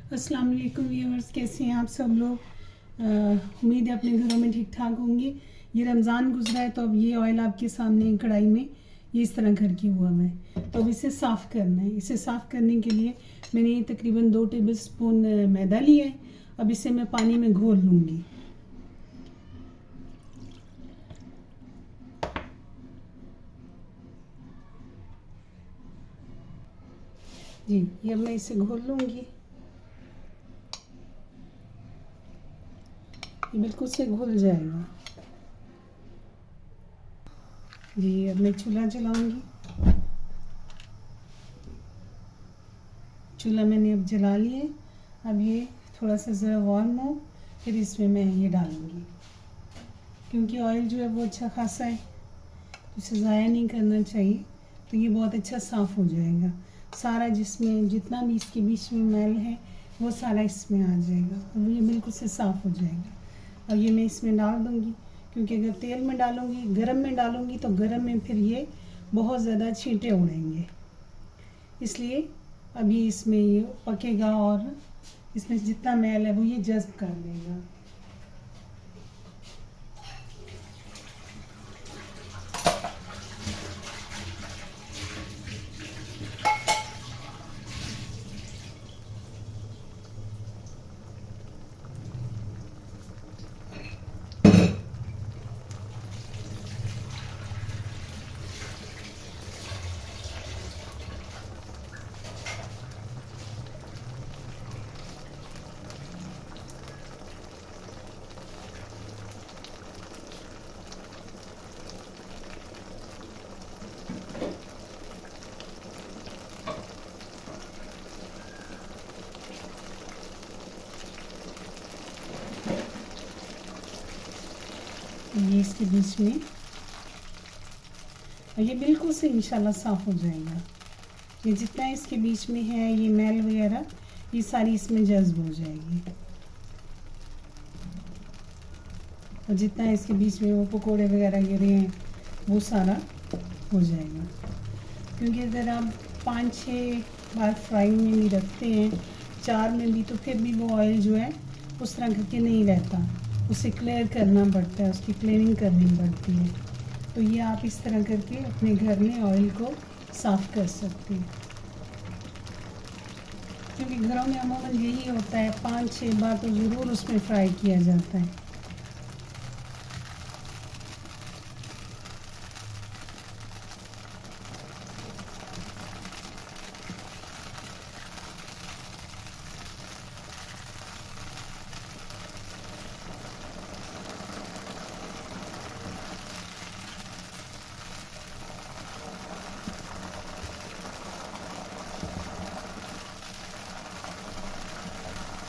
अस्सलाम वालेकुम व्यूअर्स, कैसे हैं आप सब लोग। उम्मीद है अपने घरों में ठीक ठाक होंगे। ये रमज़ान गुजरा है तो अब ये ऑयल आपके सामने कढ़ाई में ये इस तरह घर की हुआ है। तो अब इसे साफ़ करना है। इसे साफ़ करने के लिए मैंने तकरीबन 2 टेबल स्पून मैदा लिया है। अब इसे मैं पानी में घोल लूँगी। जी, ये अब मैं इसे घोल लूँगी। ये बिल्कुल से घुल जाएगा। जी, अब मैं चूल्हा जलाऊँगी। चूल्हा मैंने अब जला लिए। अब ये थोड़ा सा ज़रा वार्म हो, फिर इसमें मैं ये डालूँगी। क्योंकि ऑयल जो है वो अच्छा खासा है, इसे ज़ाया नहीं करना चाहिए। तो ये बहुत अच्छा साफ़ हो जाएगा। सारा जिसमें जितना भी इसके बीच में मैल है वो सारा इसमें आ जाएगा और ये बिल्कुल से साफ़ हो जाएगा। अब ये मैं इसमें डाल दूँगी, क्योंकि अगर तेल में डालूँगी, गरम में डालूँगी तो गरम में फिर ये बहुत ज़्यादा छींटे उड़ेंगे। इसलिए अभी इसमें ये पकेगा और इसमें जितना मैल है वो ये जज़्ब कर लेगा। ये इसके बीच में और ये बिल्कुल से इंशाल्लाह साफ़ हो जाएगा। ये जितना इसके बीच में है ये मैल वगैरह ये सारी इसमें जज़्ब हो जाएगी और जितना इसके बीच में वो पकोड़े वगैरह गिरे हैं वो सारा हो जाएगा। क्योंकि अगर आप 5-6 बार फ्राइंग में भी रखते हैं, 4 में भी, तो फिर भी वो ऑयल जो है उस तरह करके नहीं रहता। उसे क्लियर करना पड़ता है, उसकी क्लीनिंग करनी पड़ती है। तो ये आप इस तरह करके अपने घर में ऑयल को साफ़ कर सकते हैं। क्योंकि घरों में अमूमन यही होता है, 5-6 बार तो ज़रूर उसमें फ्राई किया जाता है।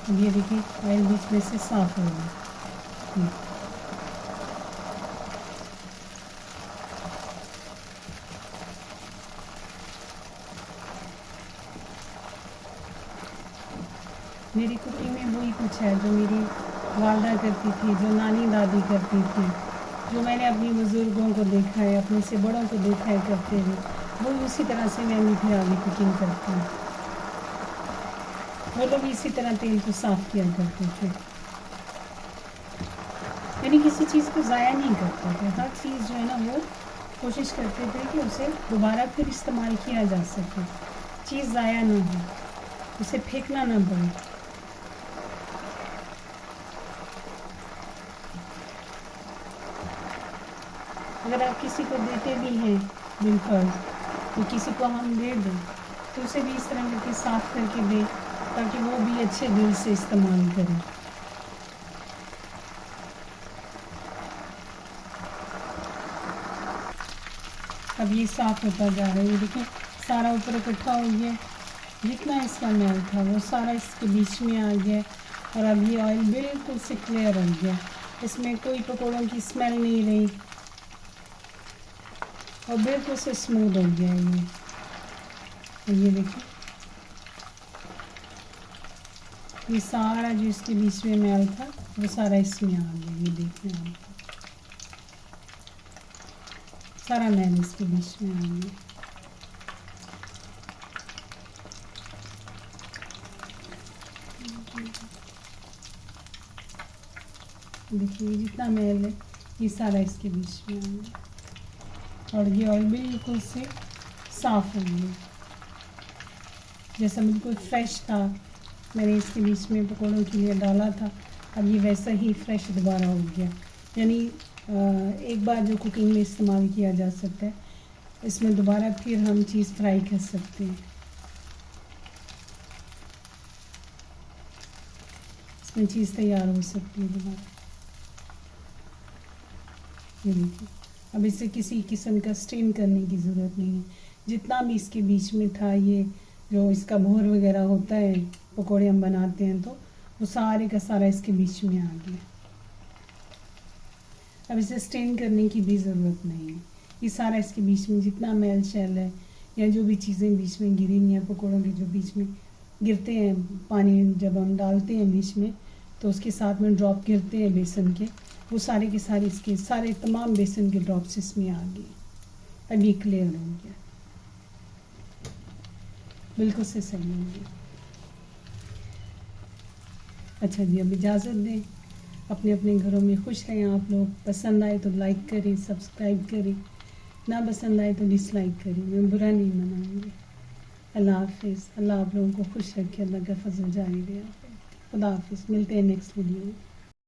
ये देखिए ऑयल बीच में से साफ़ हो गया। मेरी कुकिंग में वही कुछ है जो मेरी वालदा करती थी, जो नानी दादी करती थी, जो मैंने अपनी बुज़ुर्गों को देखा है, अपने से बड़ों को देखा है करते हुए, वो उसी तरह से मैं भी फिर आगे कुकिंग करती हूँ। वो लोग इसी तरह तेल को साफ़ किया करते थे, यानी किसी चीज़ को ज़ाया नहीं करते थे। हर चीज़ जो है ना वो कोशिश करते थे कि उसे दोबारा फिर इस्तेमाल किया जा सके, चीज़ ज़ाया ना हो, उसे फेंकना ना पड़े। अगर आप किसी को देते भी हैं बिल्कुल, तो किसी को हम दे दें तो उसे भी इस तरह करके साफ़ करके दें ताकि वो भी अच्छे दिल से इस्तेमाल करें। अब ये साफ़ होता जा रहा है। ये देखिए सारा ऊपर इकट्ठा हो गया, जितना इसका मैल था वो सारा इसके बीच में आ गया और अब ये ऑयल बिल्कुल से क्लियर हो गया। इसमें कोई पकौड़ों की स्मेल नहीं रही और बिल्कुल से स्मूथ हो गया ये देखिए ये सारा जो इसके बीच में मैल था वो सारा इसमें आ गया। ये देखिए आप सारा मैल इसके बीच में आ गया। देखिए जितना मैल है ये सारा इसके बीच में आ गया और ये ऑयल बिल्कुल से साफ हो गया, जैसा बिल्कुल फ्रेश था। मैंने इसके बीच में पकौड़ों के लिए डाला था, अब ये वैसा ही फ्रेश दोबारा हो गया। यानी एक बार जो कुकिंग में इस्तेमाल किया जा सकता है, इसमें दोबारा फिर हम चीज़ फ्राई कर सकते हैं। इसमें चीज़ तैयार हो सकती है दोबारा। ये देखिए, अब इसे किसी किस्म का स्टेन करने की ज़रूरत नहीं है। जितना भी इसके बीच में था, ये जो इसका भोर वगैरह होता है, पकौड़े हम बनाते हैं तो वो सारे का सारा इसके बीच में आ गया। अब इसे स्टेन करने की भी ज़रूरत नहीं है। ये सारा इसके बीच में जितना मैल शैल है या जो भी चीज़ें बीच में गिरी हुई हैं, पकौड़ों के जो बीच में गिरते हैं, पानी जब हम डालते हैं बीच में तो उसके साथ में ड्रॉप गिरते हैं बेसन के, वो सारे के सारे इसके सारे तमाम बेसन के ड्रॉप्स इसमें आ गए। अब ये क्लियर हो गया, बिल्कुल से सही हो गया। अच्छा जी, अब इजाज़त दें, अपने अपने घरों में खुश रहें आप लोग। पसंद आए तो लाइक करें, सब्सक्राइब करें, ना पसंद आए तो डिसलाइक करें, मैं बुरा नहीं मनाऊँगी। अल्लाह हाफिज़। अल्लाह आप लोगों को खुश रखे, अल्लाह का फजल जारी रहे। खुदा हाफिज़, मिलते हैं नेक्स्ट वीडियो में।